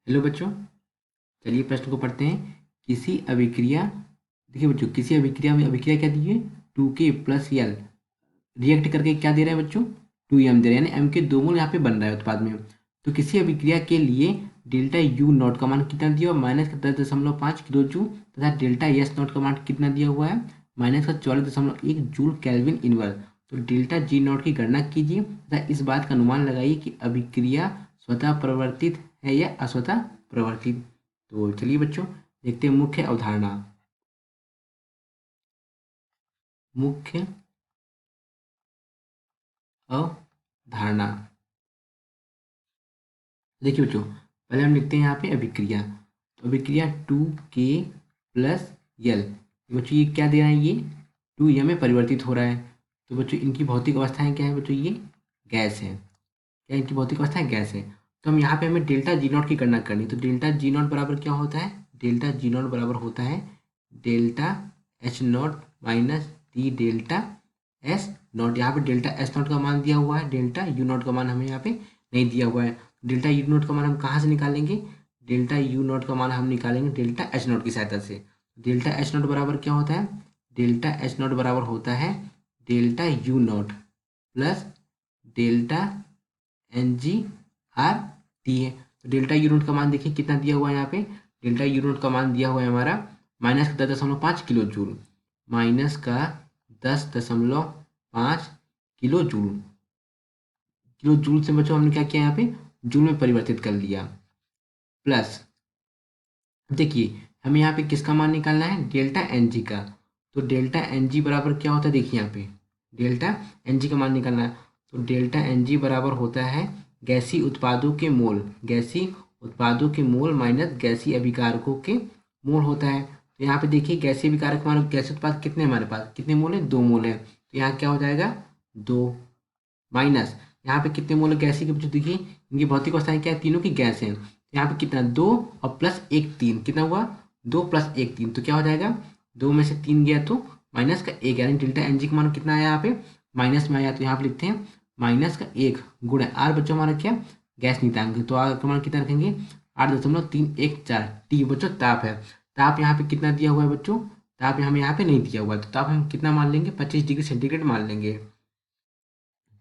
Hello बच्चों, चलिए प्रश्न को पढ़ते हैं। किसी अभिक्रिया देखिए बच्चों, किसी अभिक्रिया में अभिक्रिया क्या दी है? 2K+L रिएक्ट करके क्या दे रहा है बच्चों? 2M दे रहा है, यानी M के दो मोल यहाँ पे बन रहा है उत्पाद में। तो किसी अभिक्रिया के लिए डेल्टा यू नॉट का मान कितना दिया हुआ? -10.5 किलो जूल। तथा डेल्टा एस नॉट का मान कितना दिया हुआ है? -44.1 जूल केल्विन इनवर्स। तो डेल्टा जी नॉट की गणना कीजिए तथा इस बात का अनुमान लगाइए कि अभिक्रिया स्वतः प्रवर्तित है या अस्वतः प्रवर्तित। तो चलिए बच्चों, देखते हैं मुख्य अवधारणा। मुख्य अवधारणा देखिए बच्चों, पहले हम लिखते हैं यहाँ पे अभिक्रिया। तो अभिक्रिया 2K+L। बच्चों ये क्या दे रहा है? ये 2M में परिवर्तित हो रहा है। तो बच्चों इनकी भौतिक अवस्थाएं क्या है बच्चों? ये गैस है। क्या इनकी भौतिक अवस्थाएं गैस है? तो हम यहाँ पे हमें डेल्टा जी नॉट की गणना करनी है। तो डेल्टा जी नॉट बराबर क्या होता है? डेल्टा जी नॉट बराबर होता है delta H not minus D delta S not. यहाँ पे डेल्टा एस नॉट का मान दिया हुआ है, डेल्टा यू नॉट का मान हमें यहाँ पे नहीं दिया हुआ है। डेल्टा यू नॉट का मान हम कहाँ से निकालेंगे? डेल्टा यू नॉट का मान हम निकालेंगे डेल्टा एच नॉट की सहायता से। डेल्टा एच नॉट बराबर क्या होता है? डेल्टा एच नॉट बराबर होता है delta U naught plus delta n g R T है। तो डेल्टा यू नॉट का मान देखिए कितना दिया हुआ है यहाँ पे? डेल्टा यू नॉट का मान दिया हुआ है हमारा -10.5 kilo joule. -10.5 kilo joule. Kilo joule से बच्चों हमने क्या किया यहाँ पे? जूल में परिवर्तित कर लिया। प्लस देखिए, हमें यहाँ पे किसका मान निकालना है? डेल्टा एन जी का। तो डेल्टा एन जी बराबर क्या होता है? देखिए यहाँ पे डेल्टा एन जी का मान निकालना है। तो डेल्टा एन जी बराबर होता है गैसीय उत्पादों के मोल, गैसीय उत्पादों के मोल माइनस गैसीय अभिकारकों के मोल होता है। तो यहाँ पे देखिए गैसीय अभिकारक हमारे गैसीय उत्पाद कितने हमारे पास? कितने मोल है? 2 मोल है। तो यहाँ क्या हो जाएगा? 2 माइनस यहाँ पे कितने मोल गैस के बच्चों? देखिए इनकी भौतिक अवस्थाएं क्या है? तीनों की गैस है। यहाँ पे कितना? 2 और प्लस 1 3, कितना हुआ? 2 + 1 3। तो क्या हो जाएगा? 2 में से 3 गया तो माइनस का 1, यानी डेल्टा एन जी का मान कितना आया यहाँ पे? माइनस में आया। तो यहाँ पे लिखते हैं माइनस का 1 गुणा आर बच्चों हमारा क्या? गैस नीतांक। तो आर का मान कितना रखेंगे? 8.314 टी बच्चों ताप है। ताप यहाँ पे कितना दिया हुआ है बच्चों? ताप हमें यहाँ पे नहीं दिया हुआ है। तो ताप हम कितना मान लेंगे? 25 डिग्री सेंटीग्रेड मान लेंगे।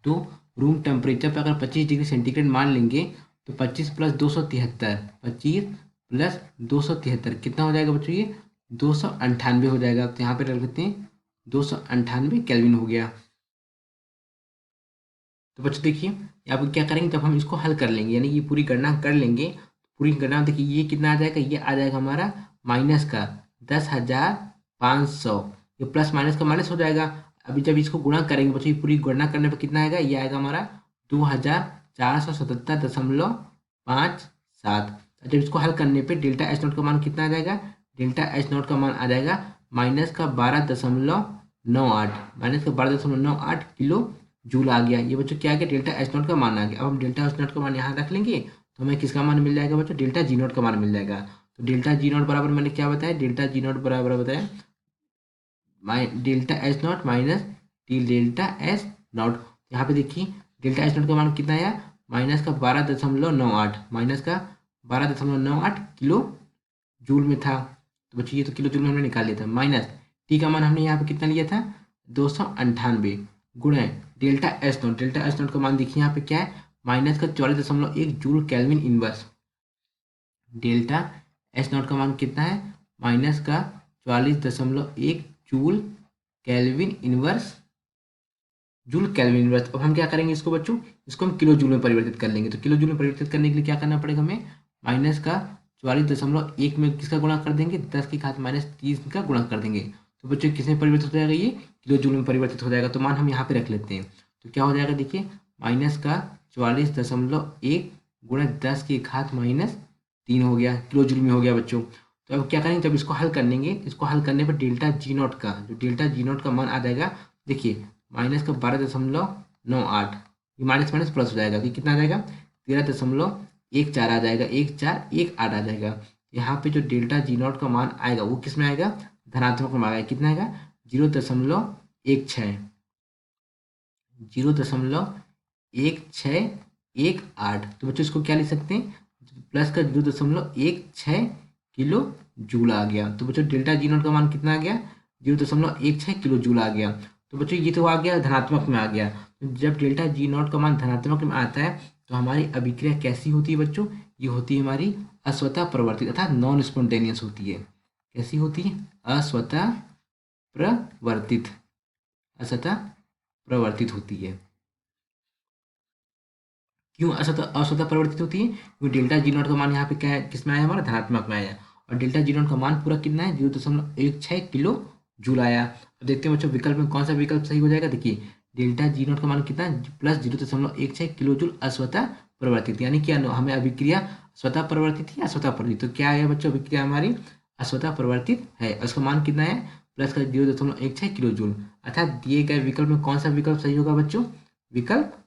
तो रूम टेम्परेचर पे अगर 25 डिग्री सेंटीग्रेड मान लेंगे तो 25 + 273, 25 + 273 कितना हो जाएगा बच्चों? ये 298 हो जाएगा। तो यहाँ पे रख लेते हैं 298 केल्विन हो गया। तो बच्चों देखिए यहाँ पे क्या करेंगे, जब हम इसको हल कर लेंगे यानी ये पूरी गणना कर लेंगे, पूरी गणना देखिए ये कितना आ जाएगा? ये आ जाएगा हमारा माइनस का 10,500। ये प्लस माइनस का माइनस हो जाएगा। अभी जब इसको गुणा करेंगे बच्चों, ये पूरी गणना करने पर कितना आएगा? ये आएगा हमारा 2,477.57। जब इसको हल करने पे डेल्टा एच नॉट का मान कितना आ जाएगा? डेल्टा एच नॉट का मान आ जाएगा -12.98 किलो जूल आ गया। ये बच्चों क्या आ गया? डेल्टा एच नॉट का मान आ गया। अब हम डेल्टा एच नॉट का मान यहाँ रख लेंगे तो हमें किसका मान मिल जाएगा बच्चों? डेल्टा जी नॉट का मान मिल जाएगा। तो डेल्टा जी नॉट बराबर मैंने क्या बताया? डेल्टा जी नॉट बराबर बताया delta H not minus T delta H not. यहाँ पे देखिए डेल्टा एच नॉट का मान कितना आया? -12.98, -12.98 किलो जूल में था। तो बच्चों ये तो किलो जूल में हमने निकाल लिया था। माइनस टी का मान हमने यहाँ पे कितना लिया था? 298 गुणा delta H not. Delta H not का मान देखिए यहाँ पे क्या है? -44.1 joule kelvin inverse. Delta H not का मान कितना है? -44.1 joule kelvin inverse, joule kelvin inverse. अब हम क्या करेंगे इसको बच्चों? इसको हम किलो जूल में परिवर्तित कर लेंगे। तो किलो जूल में परिवर्तित करने के लिए क्या करना पड़ेगा हमें? -44.1 में किसका गुणा कर देंगे? 10⁻³ का गुणा कर देंगे। तो बच्चों किस में परिवर्तित हो जाएगा? ये किलो जूल में परिवर्तित हो जाएगा। तो मान हम यहाँ पे रख लेते हैं। तो क्या हो जाएगा देखिए -44.1 गुणा 10⁻³ हो गया, किलो जूल में हो गया बच्चों। तो अब क्या करेंगे, जब इसको हल कर लेंगे, इसको हल करने पर डेल्टा जी नॉट का जो डेल्टा जी नॉट का मान आ जाएगा देखिए -12.98, ये माइनस माइनस प्लस हो जाएगा। ये कितना आ जाएगा? 13.14 आ जाएगा, 1418 आ जाएगा। यहाँ पे जो डेल्टा जी नॉट का मान आएगा वो किस में आएगा? धनात्मक में आएगा। कितना आएगा? 0.16, 0.1618। तो बच्चों इसको क्या लिख सकते हैं? प्लस का 0.16 किलो जूल आ गया। तो बच्चों डेल्टा जी नॉट का मान कितना आ गया? 0.16 किलो जूल आ गया। तो बच्चों ये तो आ गया धनात्मक में आ गया। तो जब डेल्टा जी नॉट का मान धनात्मक में आता है तो हमारी अभिक्रिया कैसी होती है बच्चों? ये होती है हमारी अस्वतः प्रवर्तित अर्थात नॉन स्पॉन्टेनियस होती है। कैसी होती है? अस्वतः प्रवर्तित, असतः प्रवर्तित होती है। क्यों असतः असतः परिवर्तित होती है? क्योंकि डेल्टा जी नॉट का मान यहाँ पे क्या है, किसमें आया, हमारा धनात्मक में आया। और डेल्टा जी नॉट का मान पूरा कितना है? 0.16 किलो जूल आया। अब देखते हैं बच्चों विकल्प में कौन सा विकल्प सही हो जाएगा। देखिए डेल्टा जी नॉट का मान कितना है? प्लस 0.16 किलो जूल अस्वतः परिवर्तित, यानी कि हमें अभिक्रिया स्वतः परिवर्तित या स्वतः परिवर्तित। तो क्या है बच्चों? अभिक्रिया हमारी अस्वतः परिवर्तित है। उसका मान कितना है? प्लस का 0.16 किलो जूल। अर्थात दिए गए विकल्प में कौन सा विकल्प सही होगा बच्चों? विकल्प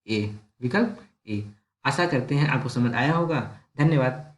ए। विकल्प ए। आशा करते हैं आपको समझ आया होगा। धन्यवाद।